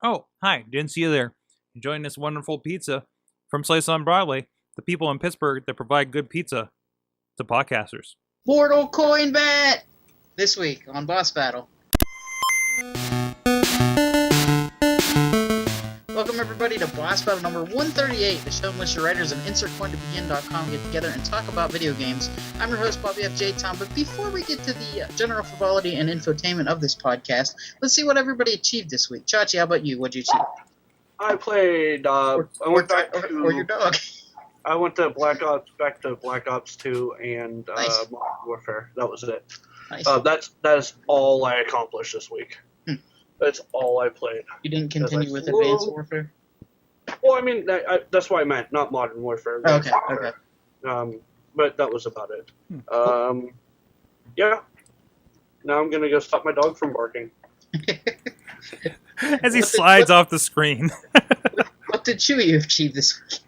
Oh, hi, didn't see you there. Enjoying this wonderful pizza from Slice on Broadway, the people in Pittsburgh that provide good pizza to podcasters. Mortal Kombat this week on Boss Battle. Welcome everybody to Boss Battle number 138, the show in which the writers of InsertPointToBegin.com get together and talk about video games. I'm your host, Bobby F. J. Tom, but before we get to the general frivolity and infotainment of this podcast, let's see what everybody achieved this week. Chachi, how about you? What'd you achieve? I played, I went back to... Or your dog. I went to Black Ops 2 and Nice. Modern Warfare. That was it. Nice. That is all I accomplished this week. That's all I played. You didn't continue with Advanced Warfare? Well, I mean, that's what I meant, not Modern Warfare. Okay. But that was about it. Yeah. Now I'm going to go stop my dog from barking. As he slides off the screen. What did Chewie achieve this week?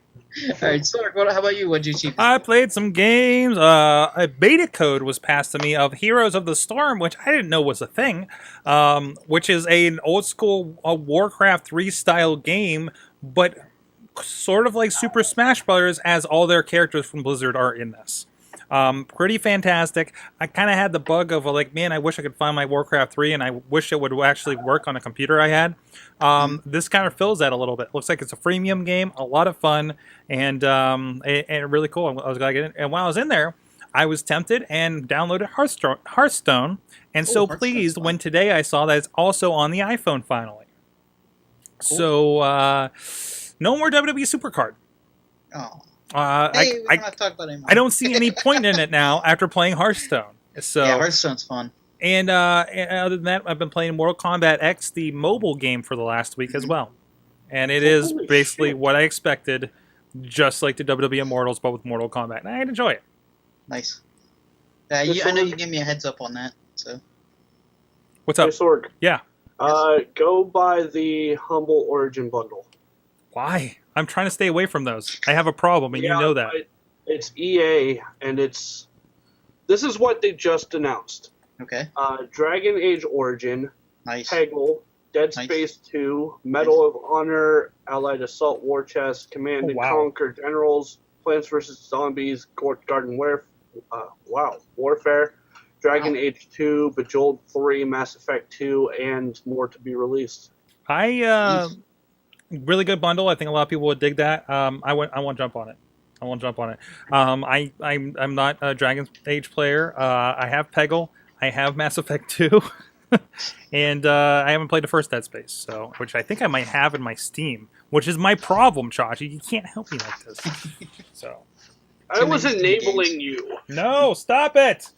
Alright, Sorg, how about you? What did you achieve? I played some games. A beta code was passed to me of Heroes of the Storm, which I didn't know was a thing, which is an old school Warcraft 3 style game, but sort of like Super Smash Brothers, as all their characters from Blizzard are in this. Pretty fantastic. I kind of had the bug of like, man, I wish I could find my Warcraft 3 and I wish it would actually work on a computer I had. This kind of fills that a little bit. Looks like it's a freemium game, a lot of fun, and really cool. I was gonna get it. And while I was in there, I was tempted and downloaded Hearthstone, and so pleased when today I saw that it's also on the iPhone finally. Cool. So no more WWE Supercard. Oh. I don't have to talk about it anymore. I don't see any point in it now after playing Hearthstone. So yeah, Hearthstone's fun. And other than that, I've been playing Mortal Kombat X, the mobile game, for the last week as well. And it is basically what I expected, just like the WWE Immortals, but with Mortal Kombat. And I'd enjoy it. Nice. I know you gave me a heads up on that. So. What's up? Hey, Sorg. Yeah. Go buy the Humble Origin Bundle. Why? I'm trying to stay away from those. I have a problem, and you know that. It's EA, and this is what they just announced. Okay. Dragon Age Origin, nice. Peggle, Dead Space 2, Medal of Honor, Allied Assault War Chest, Command and Conquer Generals, Plants vs. Zombies, Garden Warfare, Dragon Age 2, Bejeweled 3, Mass Effect 2, and more to be released. Really good bundle. I think a lot of people would dig that. I won't jump on it. I'm not a Dragon Age player. I have Peggle. I have Mass Effect 2. And I haven't played the first Dead Space, so which I think I might have in my Steam, which is my problem, Chachi. You can't help me like this. So I was enabling you. No, stop it.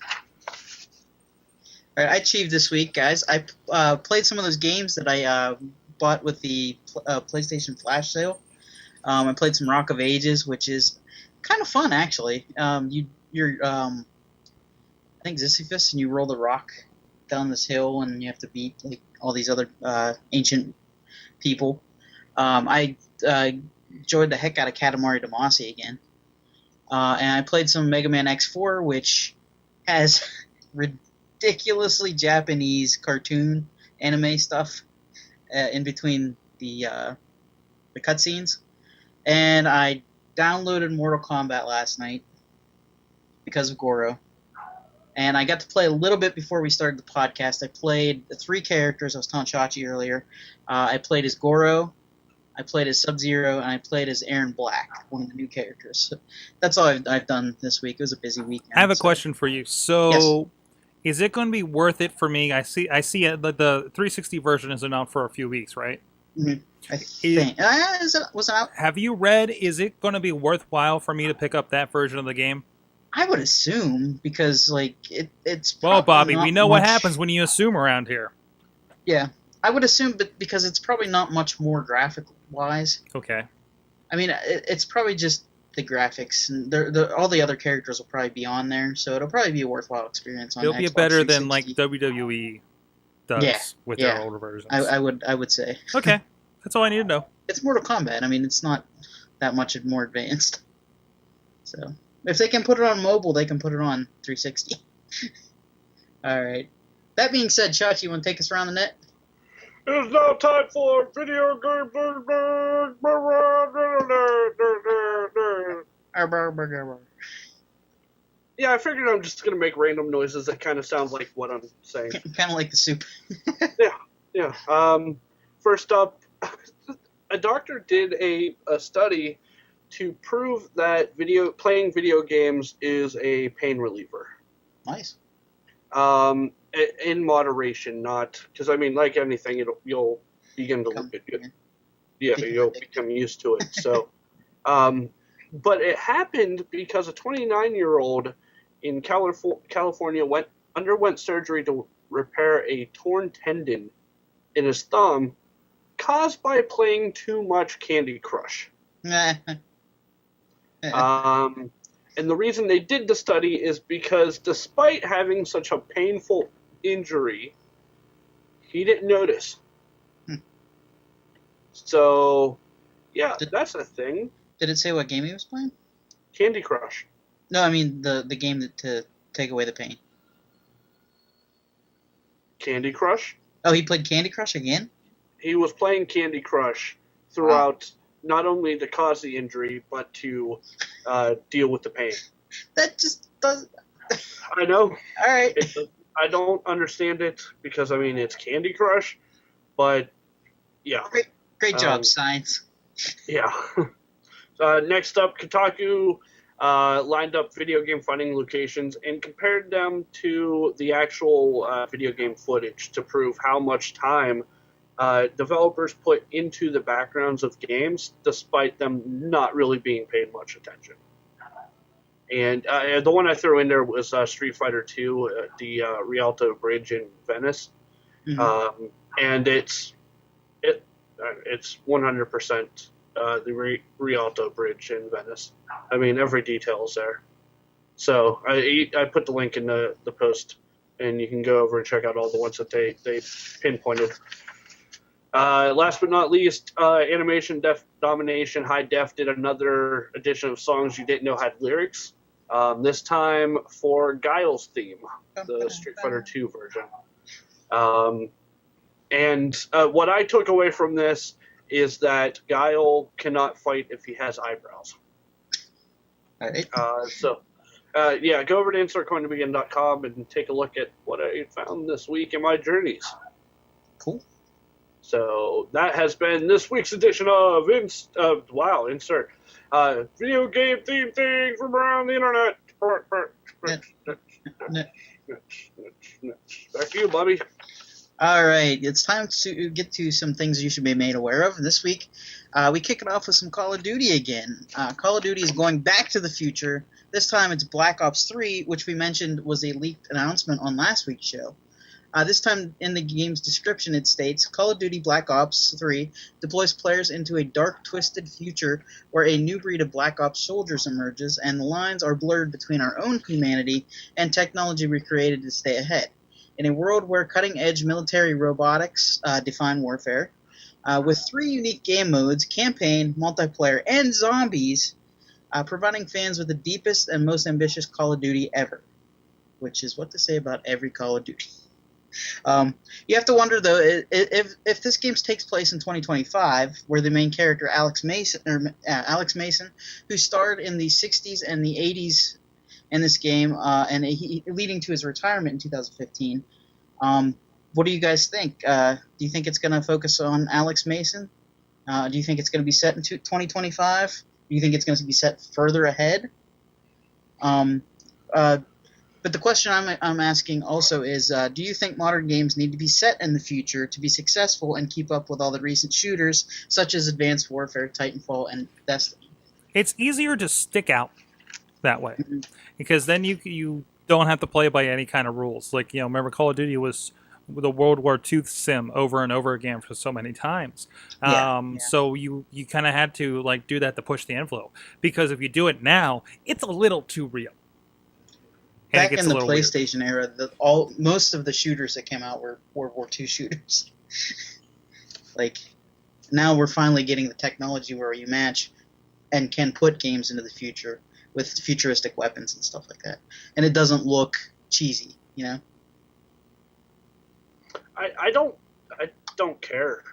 All right, I achieved this week, guys. I played some of those games that I bought with the PlayStation Flash sale. I played some Rock of Ages, which is kind of fun, actually. You're I think Sisyphus, and you roll the rock down this hill, and you have to beat like all these other ancient people. I enjoyed the heck out of Katamari Damacy again. And I played some Mega Man X4, which has ridiculously Japanese cartoon anime stuff in between the cutscenes. And I downloaded Mortal Kombat last night because of Goro. And I got to play a little bit before we started the podcast. I played the 3 characters I was telling Chachi earlier. I played as Goro, I played as Sub-Zero, and I played as Aaron Black, one of the new characters. So that's all I've done this week. It was a busy weekend. I have a question for you. So, yes. Is it going to be worth it for me? I see the 360 version isn't out for a few weeks, right? Mm-hmm. I think. Was it out? Have you read, is it going to be worthwhile for me to pick up that version of the game? I would assume, because like it's. Well, Bobby, we know what happens when you assume around here. Yeah, I would assume, but because it's probably not much more graphic-wise. Okay. I mean, it's probably just the graphics, and all the other characters will probably be on there, so it'll probably be a worthwhile experience on. It'll be Xbox better 360. than like WWE does with their older versions. I would say. Okay, that's all I need to know. It's Mortal Kombat. I mean, it's not that much more advanced. So if they can put it on mobile, they can put it on 360. All right. That being said, Chachi, you want to take us around the net? It's now time for video game. Yeah, I figured I'm just gonna make random noises that kind of sound like what I'm saying. Kind of like the soup. Yeah. First up, a doctor did a study to prove that playing video games is a pain reliever. Nice. In moderation, not because I mean, like anything, you'll begin to look at it. Yeah, you'll become used to it. So, but it happened because a 29-year-old in California underwent surgery to repair a torn tendon in his thumb caused by playing too much Candy Crush. And the reason they did the study is because despite having such a painful injury, he didn't notice. So, yeah, that's a thing. Did it say what game he was playing? Candy Crush. No, I mean the game to take away the pain. Candy Crush? Oh, he played Candy Crush again? He was playing Candy Crush throughout not only to cause the injury, but to deal with the pain. That just doesn't... I know. All right. I don't understand it because, I mean, it's Candy Crush, but, yeah. Great job, science. Yeah. Next up, Kotaku lined up video game funding locations and compared them to the actual video game footage to prove how much time developers put into the backgrounds of games, despite them not really being paid much attention. And the one I threw in there was Street Fighter II, the Rialto Bridge in Venice, and it's 100% the Rialto Bridge in Venice. I mean, every detail is there. So I put the link in the post, and you can go over and check out all the ones that they pinpointed. Last but not least, Animation Domination High Def did another edition of songs you didn't know had lyrics. This time for Guile's theme, the Street Fighter II version. And what I took away from this is that Guile cannot fight if he has eyebrows. All right. Yeah, go over to insertcointobegin.com and take a look at what I found this week in my journeys. Cool. So that has been this week's edition of Insert video game theme things from around the internet. Back to you, Bobby. All right, it's time to get to some things you should be made aware of. This week, we kick it off with some Call of Duty again. Call of Duty is going back to the future. This time it's Black Ops 3, which we mentioned was a leaked announcement on last week's show. This time in the game's description it states, Call of Duty Black Ops 3 deploys players into a dark, twisted future where a new breed of Black Ops soldiers emerges and the lines are blurred between our own humanity and technology we created to stay ahead. In a world where cutting-edge military robotics define warfare, with 3 unique game modes, campaign, multiplayer, and zombies, providing fans with the deepest and most ambitious Call of Duty ever, which is what to say about every Call of Duty. You have to wonder, though, if this game takes place in 2025, where the main character, Alex Mason, who starred in the 60s and the 80s in this game, and leading to his retirement in 2015. What do you guys think? Do you think it's going to focus on Alex Mason? Do you think it's going to be set in 2025? Do you think it's going to be set further ahead? But the question I'm asking also is, do you think modern games need to be set in the future to be successful and keep up with all the recent shooters, such as Advanced Warfare, Titanfall, and Destiny? It's easier to stick out that way, because then you don't have to play by any kind of rules. Like, remember Call of Duty was the World War II sim over and over again for so many times. So you kind of had to do that to push the envelope, because if you do it now, it's a little too real. Back in the PlayStation era, most of the shooters that came out were World War II shooters. Now we're finally getting the technology where you match and can put games into the future with futuristic weapons and stuff like that, and it doesn't look cheesy, I don't care.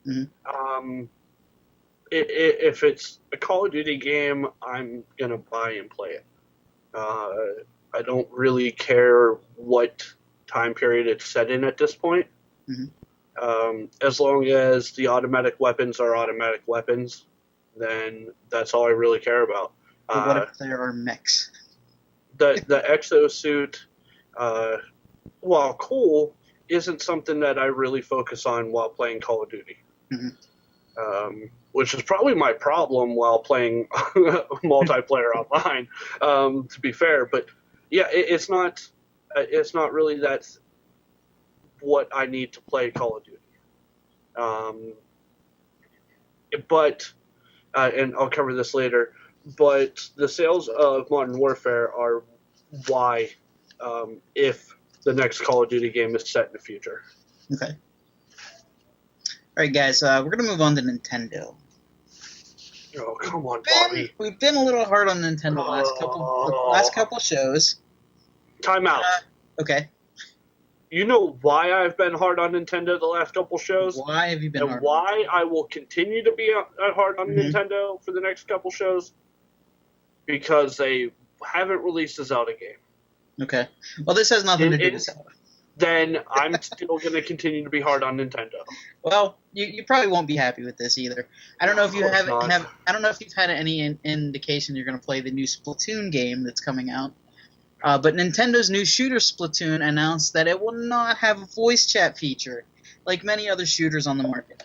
Mhm. If it's a Call of Duty game, I'm gonna buy and play it. I don't really care what time period it's set in at this point. As long as the automatic weapons are automatic weapons, then that's all I really care about. But what if there are mechs? The exosuit, while cool, isn't something that I really focus on while playing Call of Duty. Which is probably my problem while playing multiplayer online, to be fair. But yeah, it's not really that what I need to play Call of Duty. But and I'll cover this later. But the sales of Modern Warfare are why, if the next Call of Duty game is set in the future. Okay. All right, guys. We're gonna move on to Nintendo. Oh, come on, Bobby. We've been a little hard on Nintendo the last couple shows. Time out. Okay. You know why I've been hard on Nintendo the last couple shows? Why have you been hard? And why I will continue to be hard on Nintendo for the next couple shows? Because they haven't released a Zelda game. Okay. Well, this has nothing to do with Zelda. Then I'm still going to continue to be hard on Nintendo. Well, you probably won't be happy with this either. I don't know if you have. I don't know if you've had any indication you're going to play the new Splatoon game that's coming out. But Nintendo's new shooter Splatoon announced that it will not have a voice chat feature, like many other shooters on the market.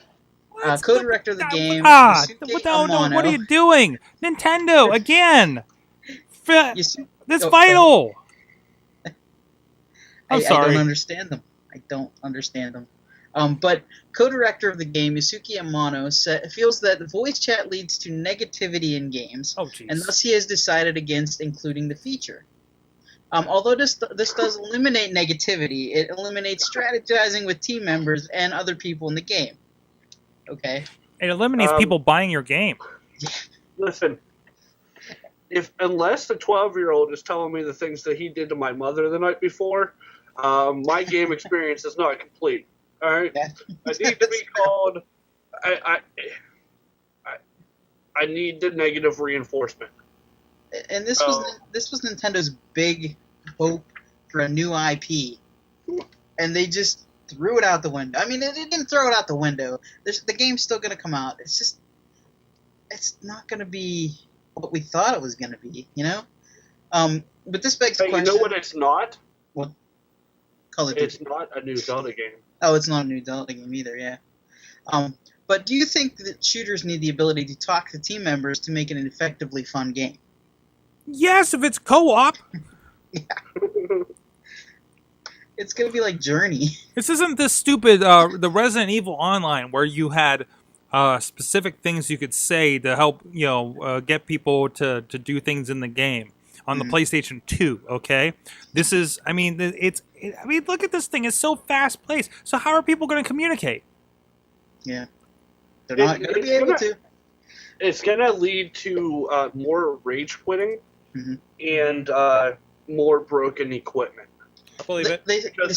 Co-director of the game, what are you doing? Nintendo, again! That's vital! I'm sorry. I don't understand them. But co-director of the game, Yusuke Amano, feels that the voice chat leads to negativity in games, and thus he has decided against including the feature. Although this does eliminate negativity, it eliminates strategizing with team members and other people in the game. Okay? It eliminates people buying your game. Listen, unless the 12-year-old is telling me the things that he did to my mother the night before, my game experience is not complete. All right? Yeah. I need to be called... I need the negative reinforcement. And this was Nintendo's big hope for a new IP, and they just threw it out the window. I mean, they didn't throw it out the window. The game's still going to come out. It's not going to be what we thought it was going to be, you know? But this begs the question. You know what it's not? What? Call of Duty. It's not a new Zelda game. Oh, it's not a new Zelda game either, yeah. But do you think that shooters need the ability to talk to team members to make it an effectively fun game? Yes, if it's co-op. Yeah. It's going to be like Journey. This isn't this stupid, the Resident Evil Online, where you had specific things you could say to help, get people to do things in the game on the PlayStation 2, okay? This is, look at this thing. It's so fast-paced. So how are people going to communicate? Yeah. They're not going to be able to. It's going to lead to more rage quitting and more broken equipment. I believe it. Because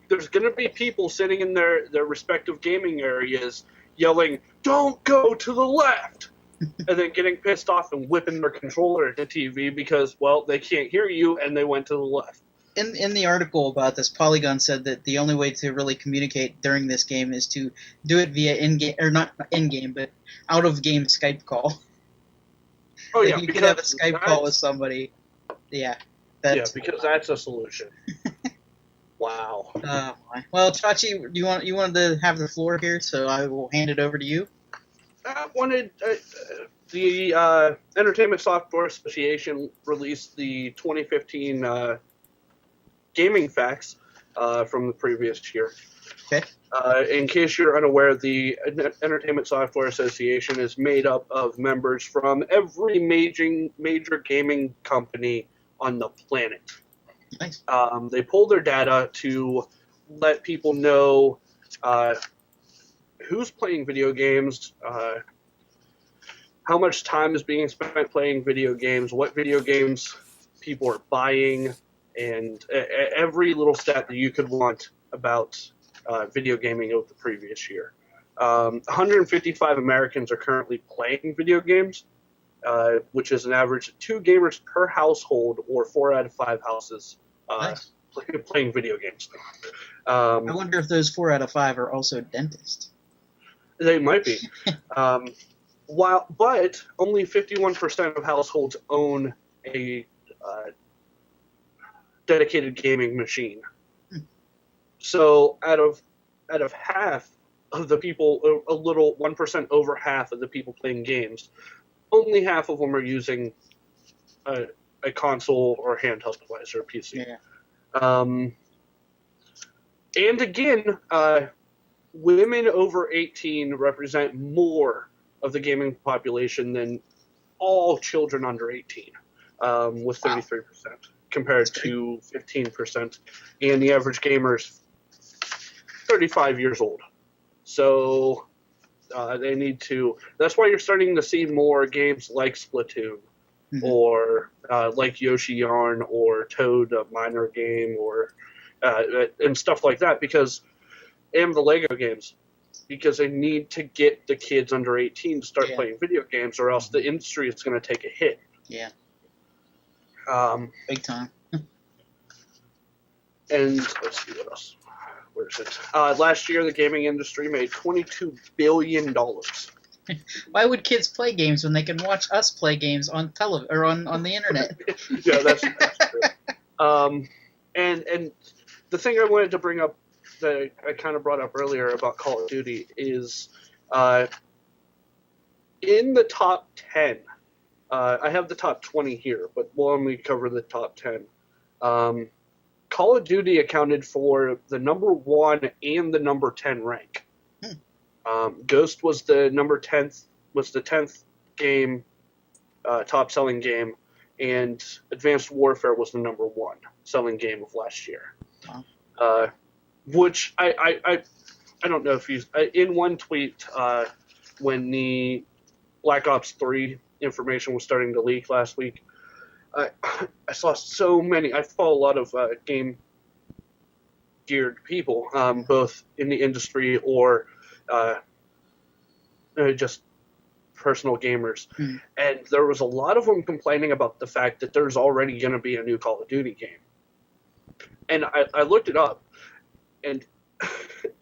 there's gonna be people sitting in their respective gaming areas yelling, "Don't go to the left," and then getting pissed off and whipping their controller at the TV because, well, they can't hear you and they went to the left. In the article about this, Polygon said that the only way to really communicate during this game is to do it via in-game, or not in-game, but out-of-game Skype call. Oh yeah, you could have a Skype call with somebody. Yeah. Because that's a solution. Wow. Oh my. Well, Chachi, you wanted to have the floor here, so I will hand it over to you. I wanted the Entertainment Software Association released the 2015 gaming facts from the previous year. Okay. In case you're unaware, the Entertainment Software Association is made up of members from every major gaming company on the planet. Nice. They pull their data to let people know who's playing video games, how much time is being spent playing video games, what video games people are buying, and every little stat that you could want about video gaming of the previous year. 155 Americans are currently playing video games, which is an average of 2 gamers per household, or 4 out of 5 houses Nice. playing video games. I wonder if those 4 out of 5 are also dentists. They might be. But only 51% of households own a dedicated gaming machine. So out of half of the people, a little 1% over half of the people playing games, only half of them are using a console or handheld device or a PC. Yeah. And again, women over 18 represent more of the gaming population than all children under 18, with 33%, compared to 15%. And the average gamer is 35 years old. So they need to. That's why you're starting to see more games like Splatoon, or like Yoshi Yarn, or Toad, a minor game, or and stuff like that, and the Lego games, because they need to get the kids under 18 to start playing video games, or else the industry is going to take a hit. Yeah. Big time. And let's see what else. Where is it? Last year, the gaming industry made $22 billion. Why would kids play games when they can watch us play games on or on the internet? Yeah, that's true. And the thing I wanted to bring up that I kind of brought up earlier about Call of Duty is in the top 10. I have the top 20 here, but we'll only cover the top 10. Call of Duty accounted for the number 1 and the number 10 rank. Ghost was the number 10th, was the 10th game, top selling game, and Advanced Warfare was the number 1 selling game of last year. Wow. Which I don't know if you in one tweet when the Black Ops 3 information was starting to leak last week. I saw so many. I follow a lot of game geared people, both in the industry or just personal gamers, and there was a lot of them complaining about the fact that there's already going to be a new Call of Duty game. And I looked it up, and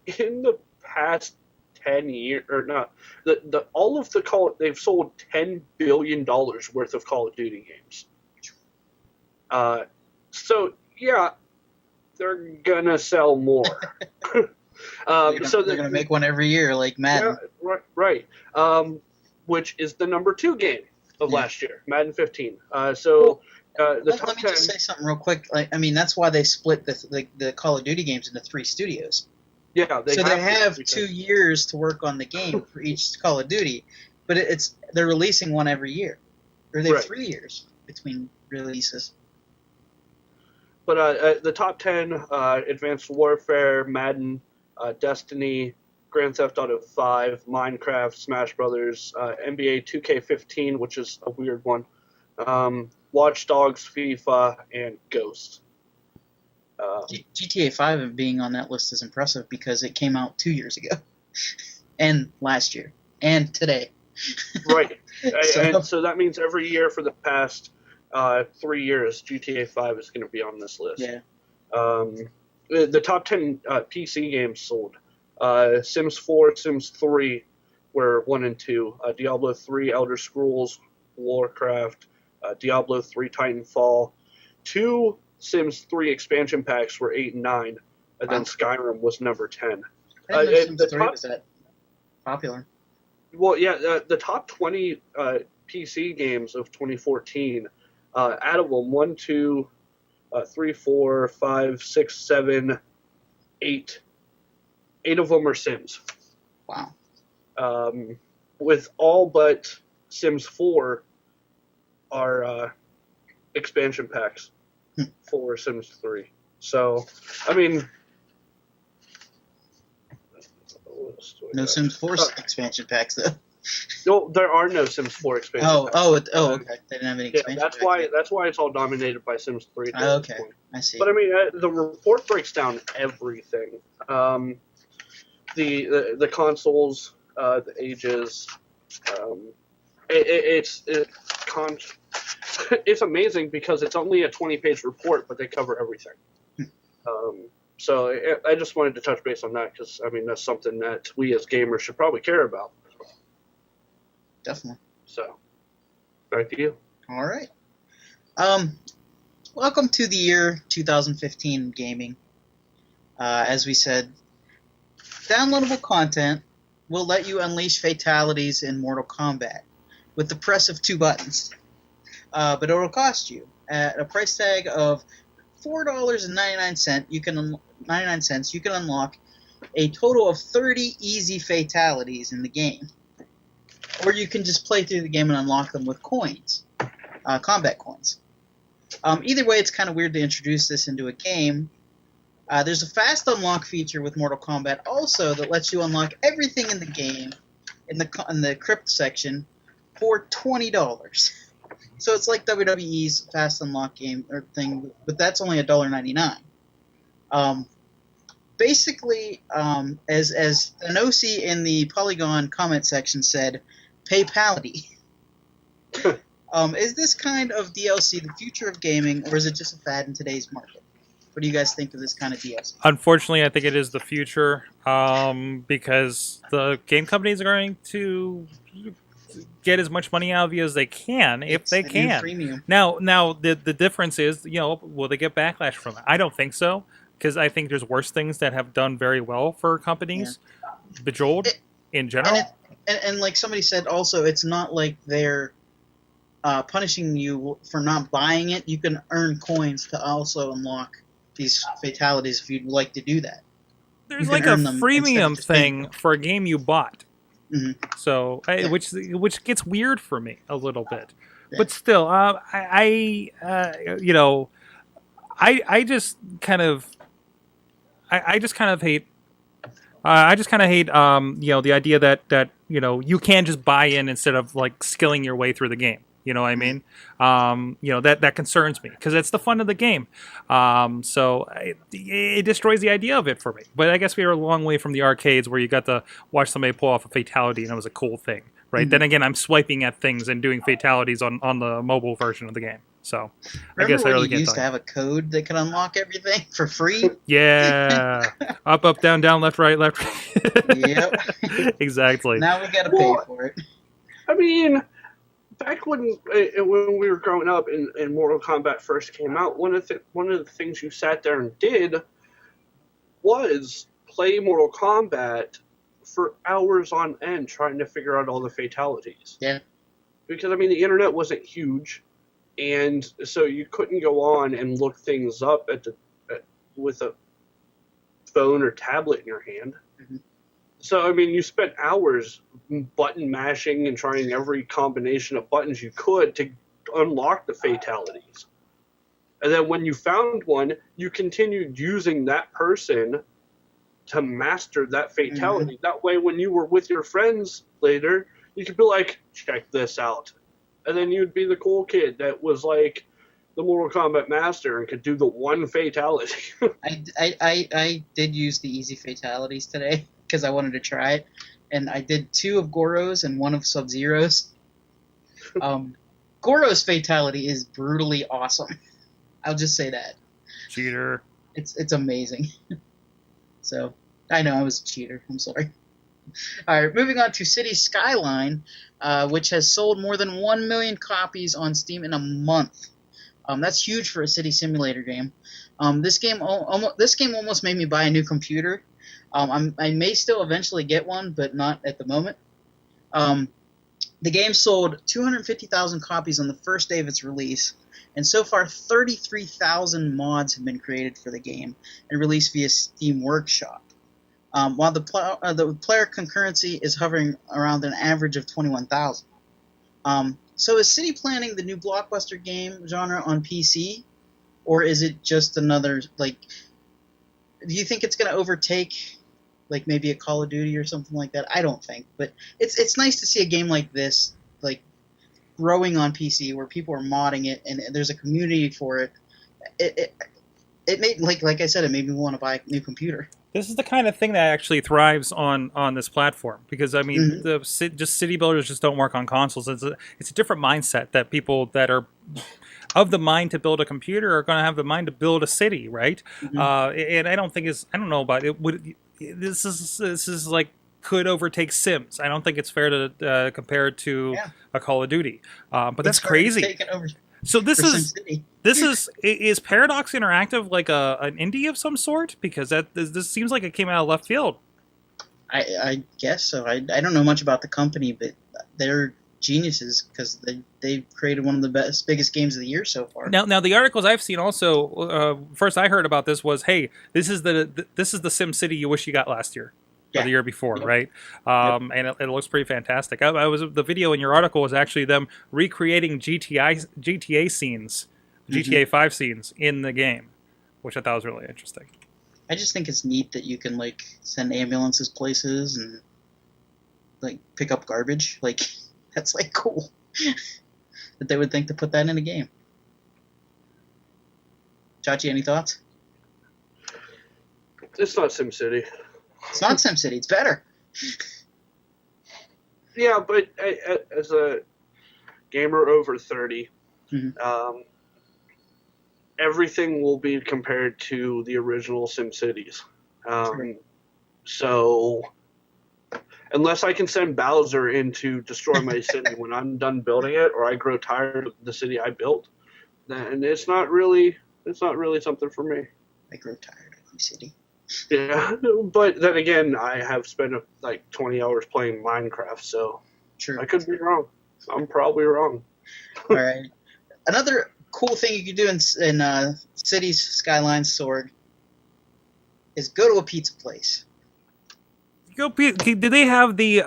in the past 10 years, or not, all of the they've sold $10 billion worth of Call of Duty games. So yeah, they're gonna sell more. So they're gonna make one every year, like Madden. Yeah, right. Which is the number 2 game of last year, Madden 15. The top 10. Let me just say something real quick. I mean, that's why they split the Call of Duty games into 3 studios. Yeah, they have 2 years to work on the game for each Call of Duty, but they're releasing one every year, or they have 3 years between releases. But the top 10: Advanced Warfare, Madden, Destiny, Grand Theft Auto 5, Minecraft, Smash Brothers, NBA 2K15, which is a weird one, Watch Dogs, FIFA, and Ghost. GTA 5 being on that list is impressive because it came out 2 years ago, and last year, and today. Right. And so that means every year for the past 3 years, GTA 5 is going to be on this list. Yeah. The top 10 PC games sold. Sims 4, Sims 3 were 1 and 2. Diablo 3, Elder Scrolls, Warcraft, Diablo 3, Titanfall. 2 Sims 3 expansion packs were 8 and 9, and then Skyrim was number 10. I didn't know Sims 3 was that popular. Well, yeah, the top 20 PC games of 2014, out of them, 1, 2, 3, 4, 5, 6, 7, 8. 8 of them are Sims. Wow. With all but Sims 4 are expansion packs for Sims 3. So, I mean... No Sims 4 expansion packs, though. No, there are no Sims 4 expansion packs. Okay. They didn't have any expansion packs. That's why it's all dominated by Sims 3. Okay, I see. But I mean, the report breaks down everything. the consoles, the ages. It's it's amazing because it's only a 20-page report, but they cover everything. So I just wanted to touch base on that because, I mean, that's something that we as gamers should probably care about. Definitely. So, back to you. All right. Welcome to the year 2015 gaming. As we said, downloadable content will let you unleash fatalities in Mortal Kombat with the press of 2 buttons. But it will cost you at a price tag of $4.99. You can 99 cents. You can unlock a total of 30 easy fatalities in the game, or you can just play through the game and unlock them with coins, combat coins. Either way, it's kind of weird to introduce this into a game. There's a fast unlock feature with Mortal Kombat also that lets you unlock everything in the game in the crypt section for $20. So it's like WWE's fast unlock game or thing, but that's only $1.99. Basically, as Anosi in the Polygon comment section said, PayPality. Is this kind of DLC the future of gaming, or is it just a fad in today's market? What do you guys think of this kind of DLC? Unfortunately, I think it is the future because the game companies are going to get as much money out of you as they can if they can. Freemium. Now the difference is, will they get backlash from it? I don't think so, because I think there's worse things that have done very well for companies. Yeah. Bejeweled in general. And like somebody said also, it's not like they're punishing you for not buying it. You can earn coins to also unlock these fatalities if you'd like to do that. There's like a freemium thing for a game you bought. Mm-hmm. So, which gets weird for me a little bit, but still, I just kind of hate. The idea that you can just buy in instead of like skilling your way through the game. You know what I mean? That concerns me because it's the fun of the game. So it destroys the idea of it for me. But I guess we are a long way from the arcades where you got to watch somebody pull off a fatality and it was a cool thing, right? Mm-hmm. Then again, I'm swiping at things and doing fatalities on the mobile version of the game. So I guess I really can't. You used to have a code that could unlock everything for free. Yeah, up, down, left, right. Yep. Exactly. Now we got to pay for it. I mean, back when we were growing up and Mortal Kombat first came out, one of the things you sat there and did was play Mortal Kombat for hours on end trying to figure out all the fatalities. Yeah. Because, I mean, the internet wasn't huge, and so you couldn't go on and look things up with a phone or tablet in your hand. Mm-hmm. So, I mean, you spent hours button mashing and trying every combination of buttons you could to unlock the fatalities. And then when you found one, you continued using that person to master that fatality. Mm-hmm. That way, when you were with your friends later, you could be like, check this out. And then you'd be the cool kid that was like the Mortal Kombat master and could do the one fatality. I did use the easy fatalities today because I wanted to try it. And I did 2 of Goro's and 1 of Sub-Zero's. Goro's fatality is brutally awesome. I'll just say that. Cheater. It's amazing. So, I know I was a cheater. I'm sorry. All right, moving on to City Skyline, which has sold more than 1 million copies on Steam in a month. That's huge for a city simulator game. This game almost made me buy a new computer. I may still eventually get one, but not at the moment. The game sold 250,000 copies on the first day of its release, and so far 33,000 mods have been created for the game and released via Steam Workshop. While the player concurrency is hovering around an average of 21,000. So is City planning the new blockbuster game genre on PC, or is it just another, like, do you think it's going to overtake, like, maybe a Call of Duty or something like that? I don't think, but it's nice to see a game like this, like, growing on PC where people are modding it and there's a community for it. It made, like I said, it made me want to buy a new computer. This is the kind of thing that actually thrives on this platform because I mean, Mhm. just city builders just don't work on consoles. It's a different mindset that people that are of the mind to build a computer are going to have the mind to build a city, right? Mhm. And I don't think it's I don't know about it. Would this is like could overtake Sims. I don't think it's fair to compare it to Yeah, a Call of Duty, but that's it's already crazy. taken over So for SimCity. this is Paradox Interactive like an indie of some sort because this seems like it came out of left field. I guess so. I don't know much about the company, but they're geniuses because they've created one of the biggest games of the year so far. Now the articles I've seen also first I heard about this was hey this is the Sim City you wish you got last year. Or Yeah. the year before, Yep. right? And it looks pretty fantastic. I was the video in your article was actually them recreating GTA scenes, GTA 5 scenes in the game, which I thought was really interesting. I just think it's neat that you can like send ambulances places and like pick up garbage. Like that's like cool that they would think to put that in a game. Chachi, any thoughts? It's not SimCity. It's not SimCity. It's better. Yeah, but as a gamer over 30, Mhm. everything will be compared to the original SimCities. True. So, unless I can send Bowser in to destroy my city when I'm done building it, or I grow tired of the city I built, then it's not really something for me. I grow tired of the city. Yeah, but then again, I have spent like 20 hours playing Minecraft, so True. I could be wrong. I'm probably wrong. All right. Another cool thing you can do in cities, Skylines, Sorg, is go to a pizza place. Did they have the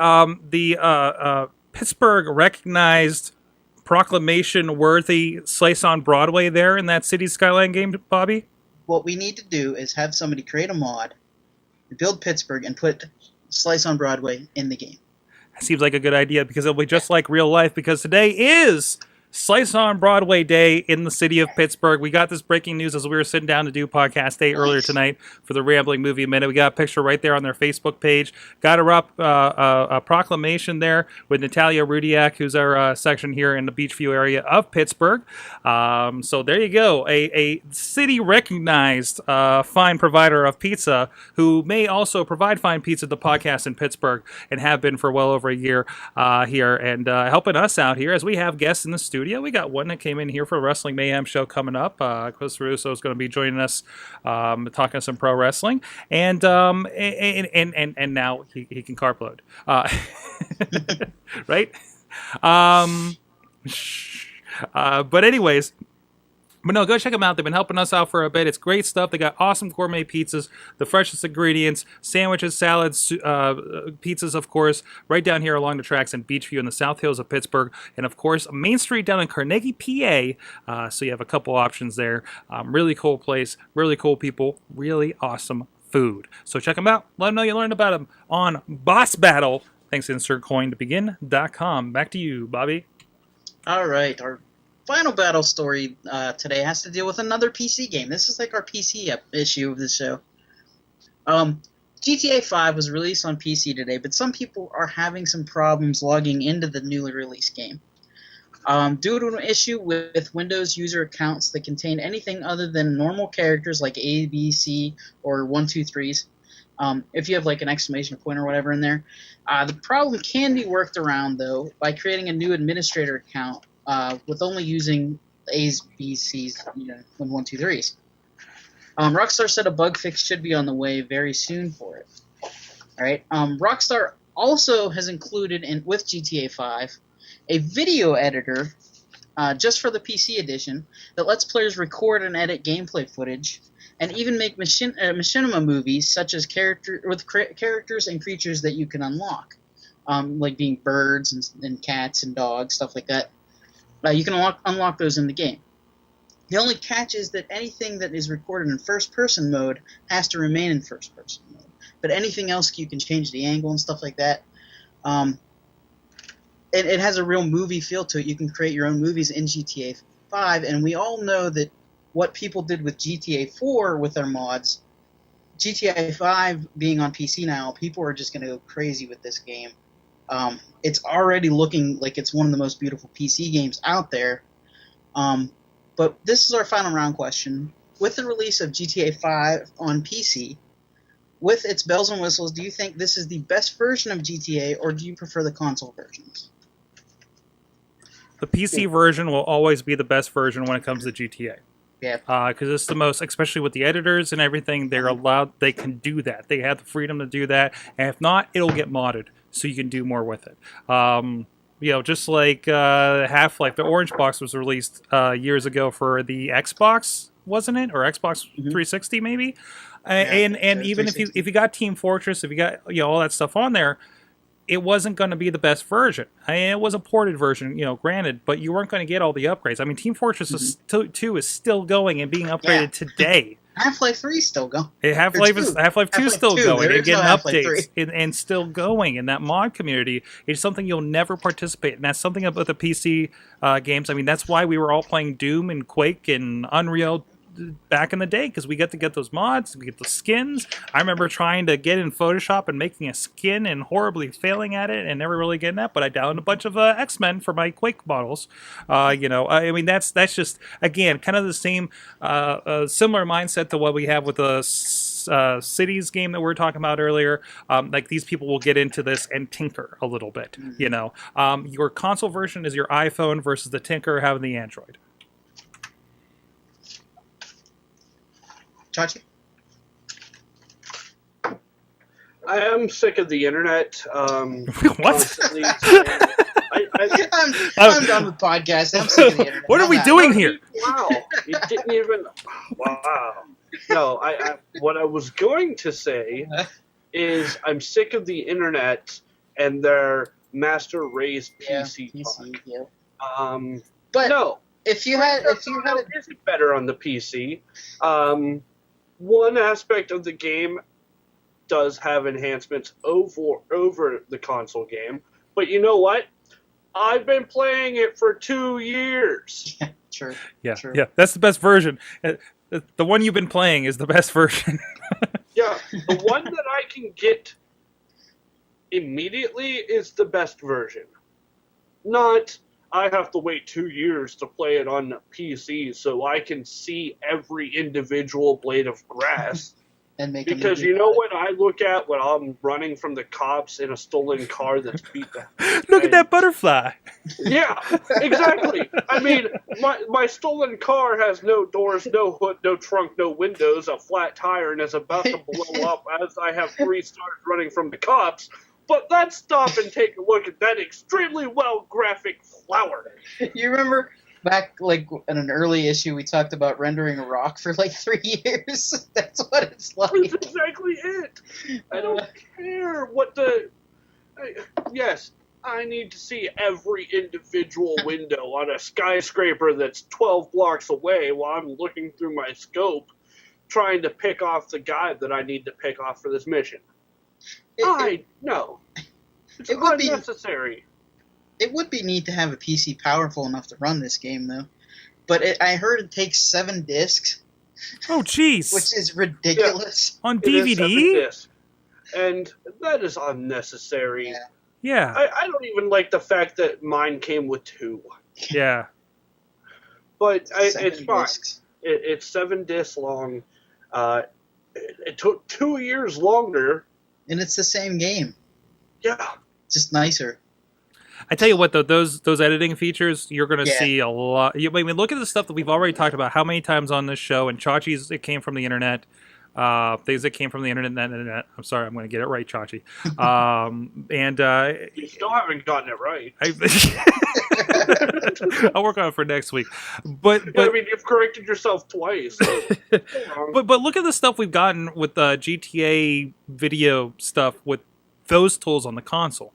Pittsburgh recognized proclamation worthy slice on Broadway there in that City Skyline game, Bobby? What we need to do is have somebody create a mod, build Pittsburgh, and put Slice on Broadway in the game. Seems like a good idea because it'll be just like real life because today is Slice on Broadway Day in the city of Pittsburgh. We got this breaking news as we were sitting down to do podcast day earlier tonight for the Rambling Movie Minute. We got a picture right there on their Facebook page. Got a proclamation there with Natalia Rudiak, who's our section here in the Beachview area of Pittsburgh. So there you go. A city recognized fine provider of pizza who may also provide fine pizza to podcast in Pittsburgh and have been for well over a year here and helping us out here as we have guests in the studio. We got one that came in here for a Wrestling Mayhem show coming up. Chris Russo is going to be joining us, talking some pro wrestling, and now he can carb load, right? But anyways. But no, go check them out. They've been helping us out for a bit. It's great stuff. They got awesome gourmet pizzas, the freshest ingredients, sandwiches, salads, pizzas, of course, right down here along the tracks in Beachview in the South Hills of Pittsburgh. And, of course, Main Street down in Carnegie, PA. So you have a couple options there. Really cool place, really cool people, really awesome food. So check them out. Let them know you learned about them on Boss Battle. Thanks to InsertCoinToBegin.com. Back to you, Bobby. All right. Our final battle story today has to deal with another PC game. This is like our PC issue of the show. GTA 5 was released on PC today, but some people are having some problems logging into the newly released game. Due to an issue with Windows user accounts that contain anything other than normal characters like A, B, C, or 1, 2, 3s, if you have like an exclamation point or whatever in there, the problem can be worked around, though, by creating a new administrator account with only using A's, B's, C's, and 1, 2, 3s. Rockstar said a bug fix should be on the way very soon for it. All right. Rockstar also has included with GTA 5 a video editor just for the PC edition that lets players record and edit gameplay footage and even make machinima movies such as characters and creatures that you can unlock, like being birds and cats and dogs, stuff like that. You can unlock those in the game. The only catch is that anything that is recorded in first-person mode has to remain in first-person mode. But anything else, you can change the angle and stuff like that. It has a real movie feel to it. You can create your own movies in GTA 5, and we all know that what people did with GTA 4 with their mods GTA 5 being on PC now, people are just going to go crazy with this game. It's already looking like it's one of the most beautiful PC games out there. But this is our final round question. With the release of GTA 5 on PC, with its bells and whistles, do you think this is the best version of GTA, or do you prefer the console versions? The PC version will always be the best version when it comes to GTA. Yeah. Because it's the most, especially with the editors and everything, they're allowed, they can do that. They have the freedom to do that. And if not, it'll get modded, so you can do more with it. Just like Half-Life, the Orange Box was released years ago for the Xbox, wasn't it? Or Xbox 360 maybe? And even if you got Team Fortress, if you got all that stuff on there, it wasn't going to be the best version. It was a ported version, granted, but you weren't going to get all the upgrades. I mean, Team Fortress 2 is still going and being upgraded today. Half-Life 3 is still going. Half-Life 2 is still going and getting updates 3. and still going. And that mod community is something you'll never participate in. That's something about the PC games. I mean, that's why we were all playing Doom and Quake and Unreal back in the day, because we get to get those mods, we get the skins. I remember trying to get in Photoshop and making a skin and horribly failing at it and never really getting that, but I downloaded a bunch of X-Men for my Quake models. I mean, that's just, again, kind of the same, similar mindset to what we have with the Cities game that we were talking about earlier. Like, these people will get into this and tinker a little bit, Your console version is your iPhone versus the tinker having the Android. Chachi? I am sick of the internet. What? Constantly I'm done with podcasts. I'm sick of the internet. What are we doing here? Wow. You didn't even... Wow. No, what I was going to say is I'm sick of the internet and their master race PC talk. Yeah. But no. If you had Is it better on the PC? One aspect of the game does have enhancements over the console game, but you know what? I've been playing it for 2 years. Yeah, true. Yeah, true. yeah, that's the best version. The one you've been playing is the best version. Yeah, the one that I can get immediately is the best version. Not, I have to wait 2 years to play it on PC so I can see every individual blade of grass. And make because you know what I look at when I'm running from the cops in a stolen car that's beat down? Look at that butterfly. Yeah, exactly. I mean, my stolen car has no doors, no hood, no trunk, no windows, a flat tire, and is about to blow up as I have 3 stars running from the cops. But let's stop and take a look at that extremely well graphic flower. You remember back, like, in an early issue, we talked about rendering a rock for, like, 3 years? That's what it's like. That's exactly it. I don't care what the... Yes, I need to see every individual window on a skyscraper that's 12 blocks away while I'm looking through my scope trying to pick off the guy that I need to pick off for this mission. No. It's unnecessary. It would be neat to have a PC powerful enough to run this game, though. But I heard it takes 7 discs. Oh, jeez. Which is ridiculous. Yeah. On DVD? And that is unnecessary. Yeah. I don't even like the fact that mine came with 2. Yeah. But it's fine. Discs. It's 7 discs long. It took 2 years longer. And it's the same game. Yeah. Just nicer. I tell you what, though, those editing features, you're going to see a lot. I mean, look at the stuff that we've already talked about how many times on this show, and Chachi's, it came from the internet. Things that came from the internet. I'm sorry, I'm going to get it right, Chachi. You still haven't gotten it right. I'll work on it for next week. But I mean, you've corrected yourself twice. So. but look at the stuff we've gotten with GTA video stuff with those tools on the console.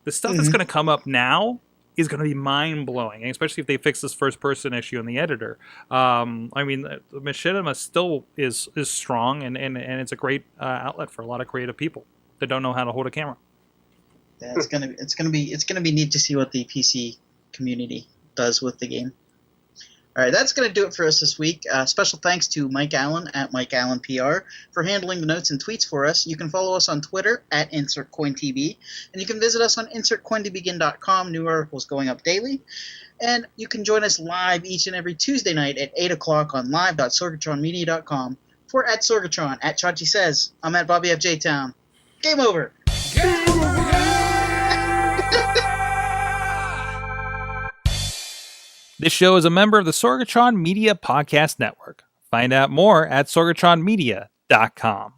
The stuff that's going to come up now is going to be mind-blowing, especially if they fix this first-person issue in the editor. I mean, Machinima still is strong, and it's a great outlet for a lot of creative people that don't know how to hold a camera. Yeah, it's gonna be neat to see what the PC community does with the game. All right, that's going to do it for us this week. Special thanks to Mike Allen at Mike Allen PR for handling the notes and tweets for us. You can follow us on Twitter at InsertCoinTB, and you can visit us on InsertCoinTobegin.com. New articles going up daily. And you can join us live each and every Tuesday night at 8 o'clock on live.sorgatronmedia.com. For at Sorgatron, at Chachi Says, I'm at Bobby F. J. Town. Game over! This show is a member of the Sorgatron Media Podcast Network. Find out more at sorgatronmedia.com.